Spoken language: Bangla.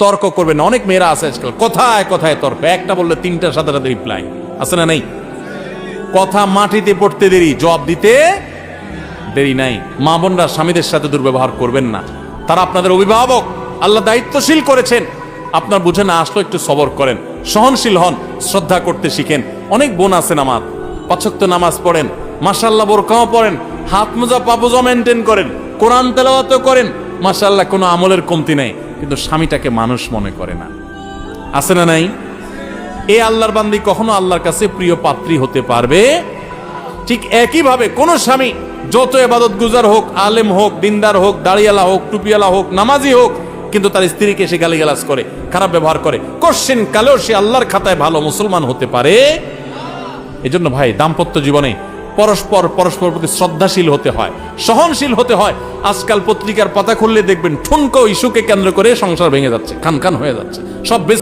তর্ক করবেন না। অনেক মেয়েরা আছে আজকাল কথায় কথায় তর্ক, একটা বললে তিনটার সাথে সাথে রিপ্লাই আছে না নাই? কথা মাটিতে পড়তে দেরি, জবাব দিতে দেরি নাই। মা বোনরা স্বামীদের সাথে দুর্ব্যবহার করবেন না, তারা আপনাদের অভিভাবক, আল্লাহ দায়িত্বশীল করেছেন। আপনার বুঝে না আসলো একটু সবর করেন, সহনশীল হন, শ্রদ্ধা করতে শিখেন। অনেক বোন আছেন আমার, 5 ওয়াক্ত নামাজ পড়েন, মাশাআল্লাহ বোরকাও পড়েন, হাত মোজা পা মোজা মেনটেন করেন, কোরআন তেলাওয়াতও করেন, মাশাআল্লাহ কোনো আমলের কমতি নাই, কিন্তু স্বামীটাকে মানুষ মনে করে না। আছে না নাই? এই আল্লাহর বান্দি কখনো আল্লাহর কাছে প্রিয় পাত্রী হতে পারবে? ঠিক একইভাবে কোন স্বামী যত ইবাদত গুজার হোক, আলেম হোক, দিনদার হোক, দাড়িয়ালা হোক, টুপিওয়ালা হোক, নামাজি হোক, কিন্তু তার স্ত্রীকে সে গালিগালাজ করে, খারাপ ব্যবহার করে, কোশ্চিন কালেও সে আল্লাহর খাতায় ভালো মুসলমান হতে পারে? এজন্য ভাই, দাম্পত্য জীবনে পরস্পর প্রতি শ্রদ্ধাশীল হতে হয়, সহনশীল হতে হয়। আজকাল পত্রিকার পাতা খুললে দেখবেন ঠুনকো ইস্যুকে কেন্দ্র করে সংসার ভেঙে যাচ্ছে, খান খান হয়ে যাচ্ছে, সব